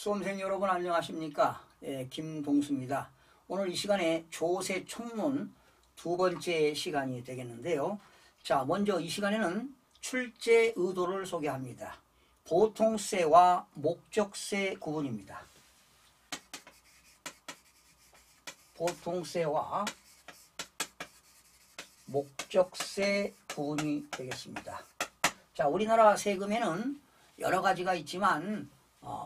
수험생 여러분 안녕하십니까? 김동수입니다. 오늘 이 시간에 조세 총론 두 번째 시간이 되겠는데요. 자, 먼저 이 시간에는 출제 의도를 소개합니다. 보통세와 목적세 구분입니다. 보통세와 목적세 구분이 되겠습니다. 자, 우리나라 세금에는 여러 가지가 있지만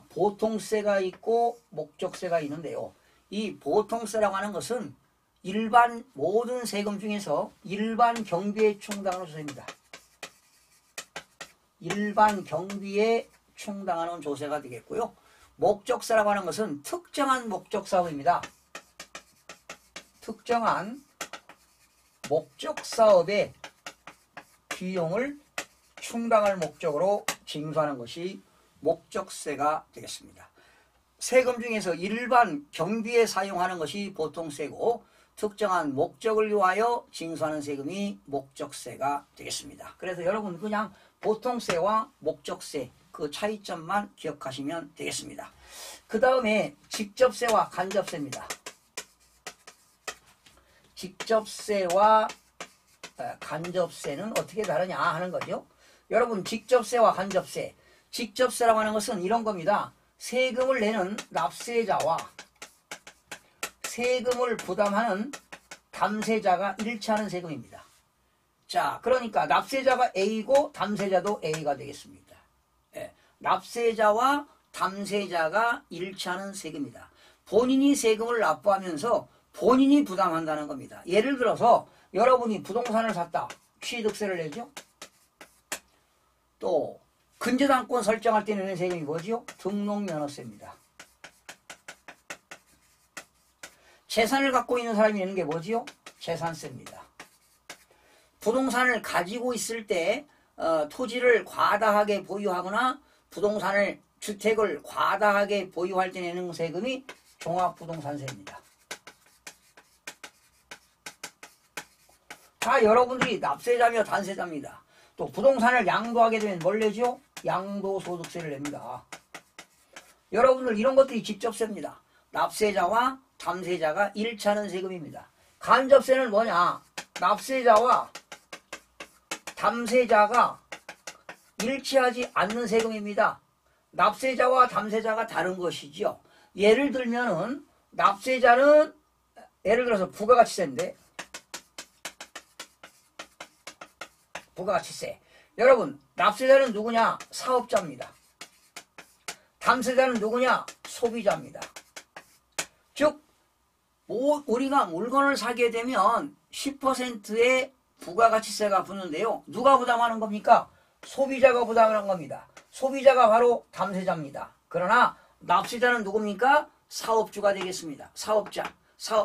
보통세가 있고 목적세가 있는데요. 이 보통세라고 하는 것은 일반 모든 세금 중에서 일반 경비에 충당하는 조세입니다. 일반 경비에 충당하는 조세가 되겠고요. 목적세라고 하는 것은 특정한 목적 사업입니다. 특정한 목적 사업의 비용을 충당할 목적으로 징수하는 것이 목적세가 되겠습니다. 세금 중에서 일반 경비에 사용하는 것이 보통세고 특정한 목적을 위하여 징수하는 세금이 목적세가 되겠습니다. 그래서 여러분 그냥 보통세와 목적세 그 차이점만 기억하시면 되겠습니다. 그 다음에 직접세와 간접세입니다. 직접세와 간접세는 어떻게 다르냐 하는 거죠. 여러분 직접세와 간접세, 직접세라고 하는 것은 이런 겁니다. 세금을 내는 납세자와 세금을 부담하는 담세자가 일치하는 세금입니다. 자, 그러니까 납세자가 A고 담세자도 A가 되겠습니다. 납세자와 담세자가 일치하는 세금입니다. 본인이 세금을 납부하면서 본인이 부담한다는 겁니다. 예를 들어서 여러분이 부동산을 샀다. 취득세를 내죠. 또 근저당권 설정할 때 내는 세금이 뭐지요? 등록면허세입니다. 재산을 갖고 있는 사람이 내는 게 뭐지요? 재산세입니다. 부동산을 가지고 있을 때 토지를 과다하게 보유하거나 부동산을 주택을 과다하게 보유할 때 내는 세금이 종합부동산세입니다. 자, 여러분들이 납세자며 단세자입니다. 또 부동산을 양도하게 되면 뭘 내죠? 양도소득세를 냅니다. 여러분들 이런 것들이 직접세입니다. 납세자와 담세자가 일치하는 세금입니다. 간접세는 뭐냐? 납세자와 담세자가 일치하지 않는 세금입니다. 납세자와 담세자가 다른 것이죠. 예를 들면은 납세자는 예를 들어서 부가가치세인데 부가가치세. 여러분 납세자는 누구냐? 사업자입니다. 담세자는 누구냐? 소비자입니다. 즉 우리가 물건을 사게 되면 10%의 부가가치세가 붙는데요. 누가 부담하는 겁니까? 소비자가 부담하는 겁니다. 소비자가 바로 담세자입니다. 그러나 납세자는 누굽니까? 사업주가 되겠습니다. 사업자.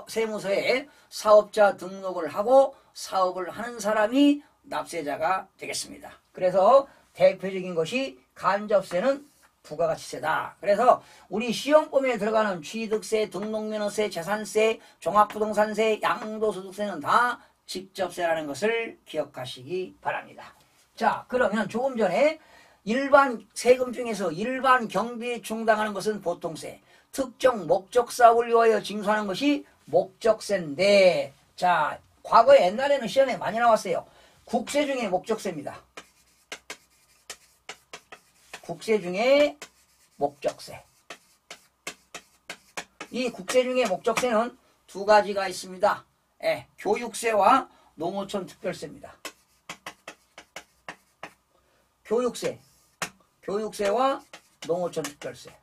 세무서에 사업자 등록을 하고 사업을 하는 사람이 납세자가 되겠습니다. 그래서 대표적인 것이 간접세는 부가가치세다. 그래서 우리 시험범위에 들어가는 취득세, 등록면허세, 재산세, 종합부동산세, 양도소득세는 다 직접세라는 것을 기억하시기 바랍니다. 자, 그러면 조금 전에 일반 세금 중에서 일반 경비에 충당하는 것은 보통세, 특정 목적 사업을 위하여 징수하는 것이 목적세인데, 자, 과거에 옛날에는 시험에 많이 나왔어요. 국세 중에 목적세입니다. 국세 중에 목적세. 이 국세 중에 목적세는 두 가지가 있습니다. 교육세와 농어촌 특별세입니다. 교육세와 농어촌 특별세.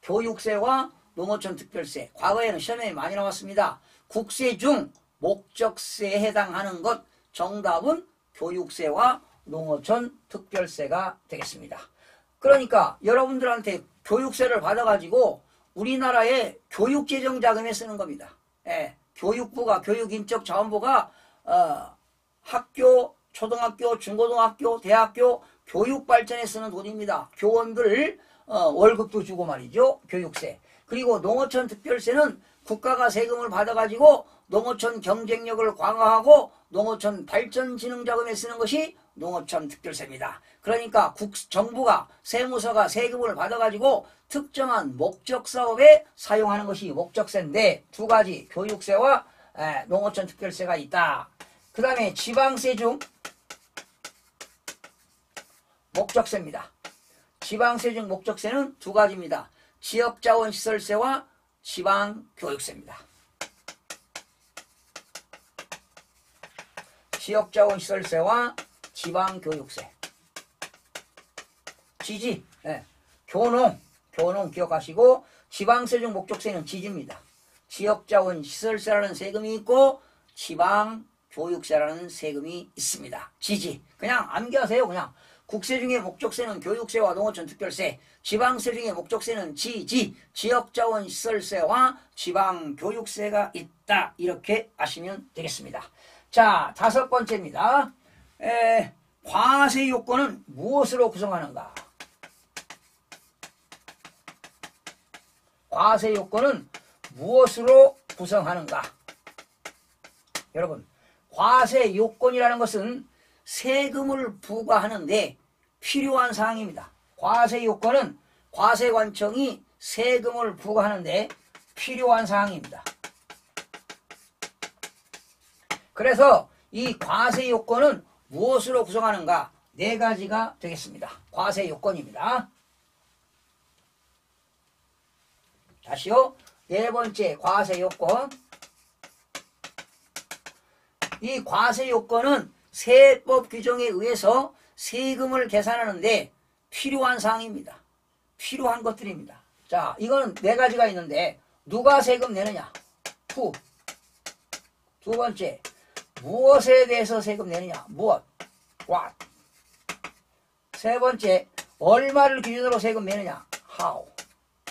교육세와 농어촌 특별세. 과거에는 시험에 많이 나왔습니다. 국세 중 목적세에 해당하는 것 정답은 교육세와 농어촌 특별세가 되겠습니다. 그러니까 여러분들한테 교육세를 받아가지고 우리나라의 교육재정자금에 쓰는 겁니다. 교육부가 교육인적자원부가 학교, 초등학교, 중고등학교, 대학교 교육발전에 쓰는 돈입니다. 교원들 월급도 주고 말이죠. 교육세. 그리고 농어촌 특별세는 국가가 세금을 받아가지고 농어촌 경쟁력을 강화하고 농어촌 발전진흥자금에 쓰는 것이 농어촌 특별세입니다. 그러니까 정부가 세무서가 세금을 받아가지고 특정한 목적 사업에 사용하는 것이 목적세인데 두 가지 교육세와 농어촌 특별세가 있다. 그 다음에 지방세 중 목적세입니다. 지방세 중 목적세는 두 가지입니다. 지역자원시설세와 지방교육세입니다. 지역자원시설세와 지방교육세. 지지, 교농 기억하시고 지방세 중 목적세는 지지입니다. 지역자원시설세라는 세금이 있고 지방교육세라는 세금이 있습니다. 지지. 그냥 암기하세요. 그냥. 국세 중에 목적세는 교육세와 농어촌 특별세, 지방세 중에 목적세는 지지, 지역자원시설세와 지방교육세가 있다. 이렇게 아시면 되겠습니다. 자, 다섯 번째입니다. 과세 요건은 무엇으로 구성하는가? 과세 요건은 무엇으로 구성하는가? 여러분, 과세 요건이라는 것은 세금을 부과하는데 필요한 사항입니다. 과세 요건은 과세관청이 세금을 부과하는데 필요한 사항입니다. 그래서 이 과세 요건은 무엇으로 구성하는가? 네 가지가 되겠습니다. 과세 요건입니다. 다시요. 네 번째 과세 요건. 이 과세 요건은 세법 규정에 의해서 세금을 계산하는데 필요한 사항입니다. 필요한 것들입니다. 자, 이거는 네 가지가 있는데 누가 세금 내느냐? 후. 두 번째, 무엇에 대해서 세금 내느냐? 무엇? what. 세 번째, 얼마를 기준으로 세금 내느냐? how.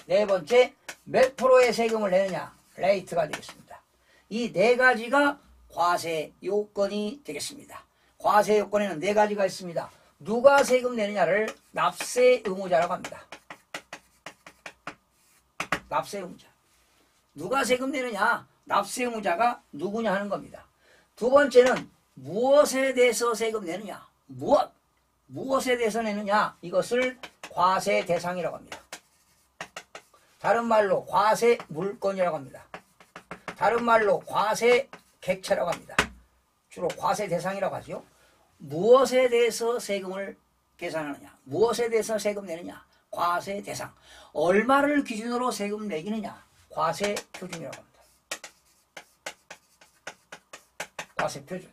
네 번째, 몇 프로의 세금을 내느냐? rate가 되겠습니다. 이 네 가지가 과세 요건이 되겠습니다. 과세 요건에는 네 가지가 있습니다. 누가 세금 내느냐를 납세 의무자라고 합니다. 납세 의무자. 누가 세금 내느냐? 납세 의무자가 누구냐 하는 겁니다. 두 번째는 무엇에 대해서 세금 내느냐? 무엇에 대해서 내느냐? 이것을 과세 대상이라고 합니다. 다른 말로 과세 물건이라고 합니다. 다른 말로 과세 객체라고 합니다. 주로 과세 대상이라고 하죠. 무엇에 대해서 세금을 계산하느냐? 무엇에 대해서 세금 내느냐? 과세 대상. 얼마를 기준으로 세금 매기느냐? 과세 표준이라고 합니다. 과세 표준.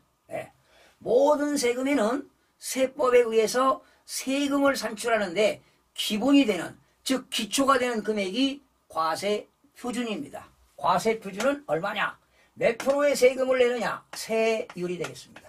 모든 세금에는 세법에 의해서 세금을 산출하는데 기본이 되는, 즉 기초가 되는 금액이 과세 표준입니다. 과세 표준은 얼마냐? 몇 프로의 세금을 내느냐? 세율이 되겠습니다.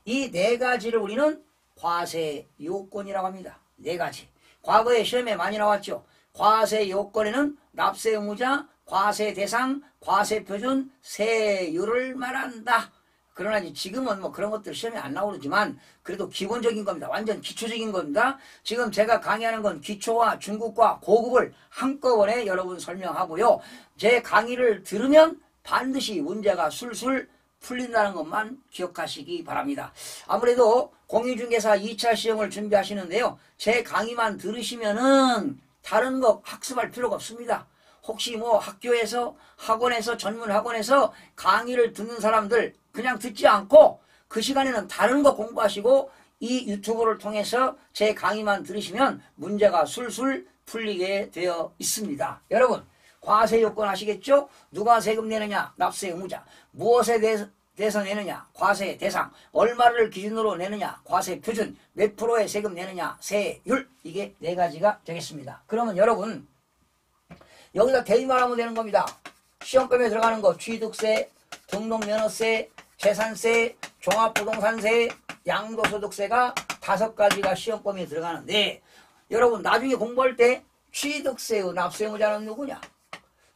이 네 가지를 우리는 과세 요건이라고 합니다. 네 가지. 과거에 시험에 많이 나왔죠. 과세 요건에는 납세 의무자, 과세 대상, 과세 표준, 세율을 말한다. 그러나 지금은 뭐 그런 것들 시험에 안 나오지만 그래도 기본적인 겁니다. 완전 기초적인 겁니다. 지금 제가 강의하는 건 기초와 중급과 고급을 한꺼번에 여러분 설명하고요. 제 강의를 들으면 반드시 문제가 술술 풀린다는 것만 기억하시기 바랍니다. 아무래도 공인중개사 2차 시험을 준비하시는데요. 제 강의만 들으시면은 다른 거 학습할 필요가 없습니다. 혹시 뭐 학교에서, 학원에서, 전문 학원에서 강의를 듣는 사람들 그냥 듣지 않고 그 시간에는 다른 거 공부하시고 이 유튜브를 통해서 제 강의만 들으시면 문제가 술술 풀리게 되어 있습니다. 여러분, 과세 요건 아시겠죠? 누가 세금 내느냐? 납세 의무자. 무엇에 대해서 내느냐? 과세 대상. 얼마를 기준으로 내느냐? 과세 표준. 몇 프로의 세금 내느냐? 세율. 이게 네 가지가 되겠습니다. 그러면 여러분, 여기다 대입만 하면 되는 겁니다. 시험범위에 들어가는 거 취득세, 등록면허세, 재산세, 종합부동산세, 양도소득세가 5가지가 시험범위에 들어가는데 여러분 나중에 공부할 때 취득세의 납세 의무자는 누구냐?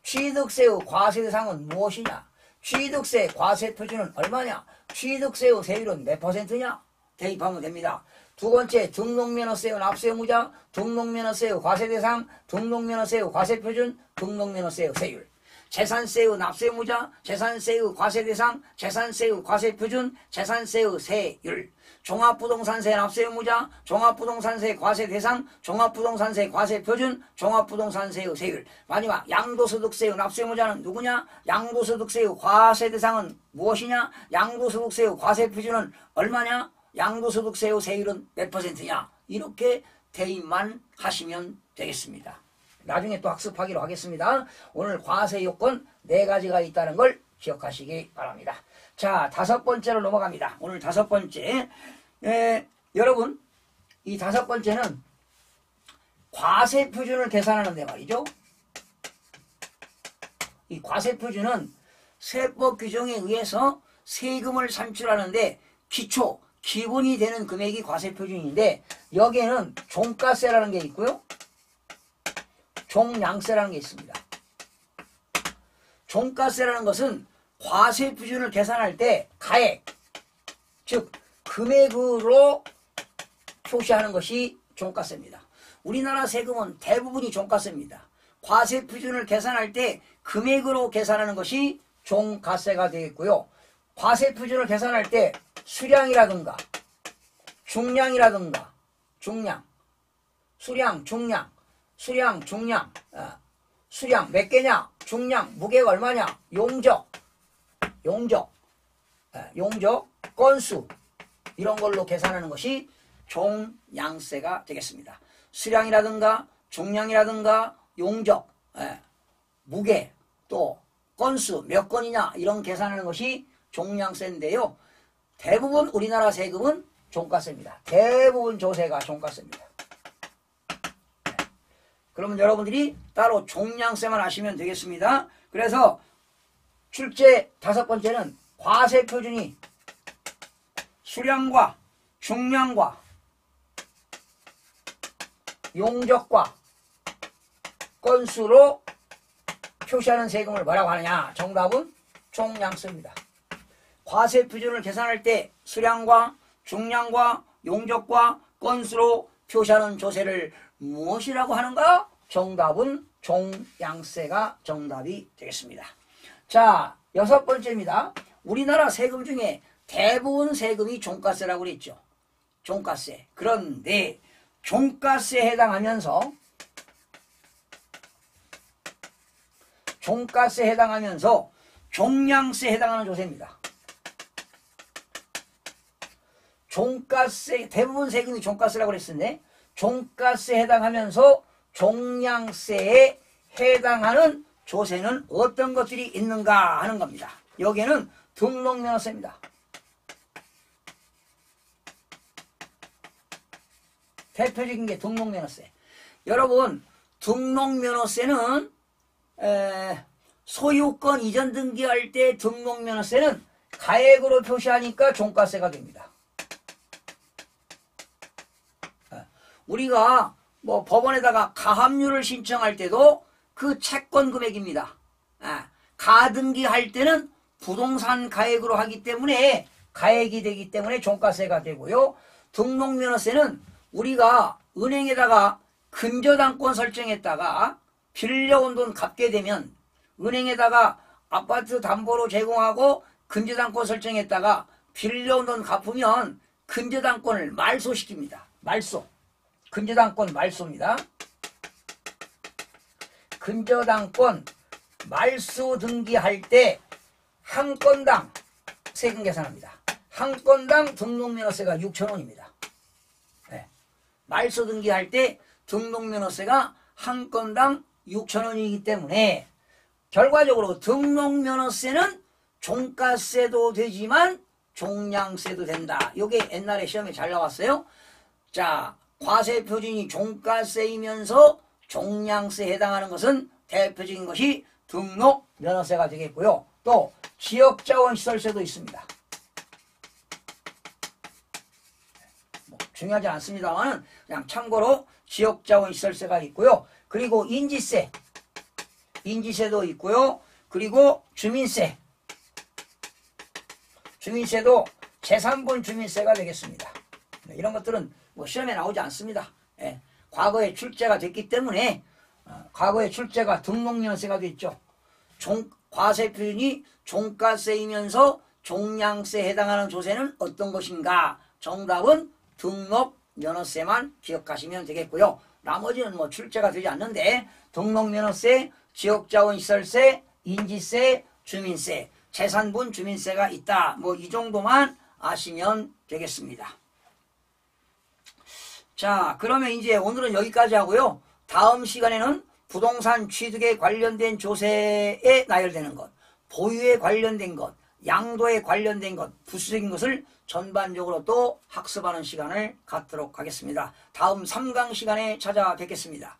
취득세의 과세 대상은 무엇이냐? 취득세 과세 표준은 얼마냐? 취득세의 세율은 몇 %냐? 대입하면 됩니다. 두 번째, 등록면허세의 납세 의무자, 등록면허세의 과세 대상, 등록면허세의 과세 표준, 등록면허세의 세율. 재산세의 납세의무자, 재산세의 과세대상, 재산세의 과세표준, 재산세의 세율, 종합부동산세 납세의무자, 종합부동산세 과세대상, 종합부동산세 과세표준, 종합부동산세의 세율. 마지막 양도소득세의 납세의무자는 누구냐? 양도소득세의 과세대상은 무엇이냐? 양도소득세의 과세표준은 얼마냐? 양도소득세의 세율은 몇 %냐? 이렇게 대입만 하시면 되겠습니다. 나중에 또 학습하기로 하겠습니다. 오늘 과세 요건 4가지가 있다는 걸 기억하시기 바랍니다. 자, 5번째로 넘어갑니다. 오늘 5번째. 여러분, 이 5번째는 과세 표준을 계산하는데 말이죠. 이 과세 표준은 세법 규정에 의해서 세금을 산출하는데 기본이 되는 금액이 과세 표준인데, 여기에는 종가세라는 게 있고요, 종량세라는 게 있습니다. 종가세라는 것은 과세 표준을 계산할 때 가액, 즉 금액으로 표시하는 것이 종가세입니다. 우리나라 세금은 대부분이 종가세입니다. 과세 표준을 계산할 때 금액으로 계산하는 것이 종가세가 되겠고요. 과세 표준을 계산할 때 수량이라든가 중량이라든가 수량, 중량, 수량 몇 개냐, 중량, 무게가 얼마냐, 용적, 건수, 이런 걸로 계산하는 것이 종량세가 되겠습니다. 수량이라든가 중량이라든가 용적, 무게, 또 건수 몇 건이냐, 이런 계산하는 것이 종량세인데요. 대부분 우리나라 세금은 종가세입니다. 대부분 조세가 종가세입니다. 그러면 여러분들이 따로 종량세만 아시면 되겠습니다. 그래서 출제 5번째는 과세 표준이 수량과 중량과 용적과 건수로 표시하는 세금을 뭐라고 하느냐? 정답은 종량세입니다. 과세 표준을 계산할 때 수량과 중량과 용적과 건수로 표시하는 조세를 무엇이라고 하는가? 정답은 종량세가 정답이 되겠습니다. 자, 6번째입니다. 우리나라 세금 중에 대부분 세금이 종가세라고 그랬죠. 종가세. 그런데 종가세에 해당하면서 종량세에 해당하는 조세입니다. 종가세, 대부분 세금이 종가세라고 그랬었는데 종가세에 해당하면서 종량세에 해당하는 조세는 어떤 것들이 있는가 하는 겁니다. 여기에는 등록면허세입니다. 대표적인 게 등록면허세. 여러분, 등록면허세는 소유권 이전 등기할 때 등록면허세는 가액으로 표시하니까 종가세가 됩니다. 우리가 뭐 법원에다가 가압류를 신청할 때도 그 채권 금액입니다. 가등기할 때는 부동산 가액으로 하기 때문에 가액이 되기 때문에 종가세가 되고요. 등록면허세는 우리가 은행에다가 근저당권 설정했다가 빌려온 돈 갚게 되면 은행에다가 아파트 담보로 제공하고 근저당권 설정했다가 빌려온 돈 갚으면 근저당권을 말소시킵니다. 말소. 근저당권 말소입니다. 근저당권 말소 등기할 때 한 건당 세금 계산합니다. 한 건당 등록면허세가 6,000원입니다. 네. 말소 등기할 때 등록면허세가 한 건당 6,000원이기 때문에 결과적으로 등록면허세는 종가세도 되지만 종량세도 된다. 이게 옛날에 시험에 잘 나왔어요. 자, 과세 표준이 종가세이면서 종량세에 해당하는 것은 대표적인 것이 등록면허세가 되겠고요. 또 지역자원시설세도 있습니다. 중요하지 않습니다만 그냥 참고로 지역자원시설세가 있고요. 그리고 인지세도 있고요. 그리고 주민세도 제3분 주민세가 되겠습니다. 이런 것들은 뭐 시험에 나오지 않습니다. 과거에 출제가 됐기 때문에 과거에 출제가 등록면허세가 됐죠. 과세 표준이 종가세이면서 종량세에 해당하는 조세는 어떤 것인가? 정답은 등록 면허세만 기억하시면 되겠고요. 나머지는 뭐 출제가 되지 않는데 등록 면허세, 지역자원시설세, 인지세, 주민세, 재산분 주민세가 있다. 뭐 이 정도만 아시면 되겠습니다. 자, 그러면 이제 오늘은 여기까지 하고요. 다음 시간에는 부동산 취득에 관련된 조세에 나열되는 것, 보유에 관련된 것, 양도에 관련된 것, 부수적인 것을 전반적으로 또 학습하는 시간을 갖도록 하겠습니다. 다음 3강 시간에 찾아뵙겠습니다.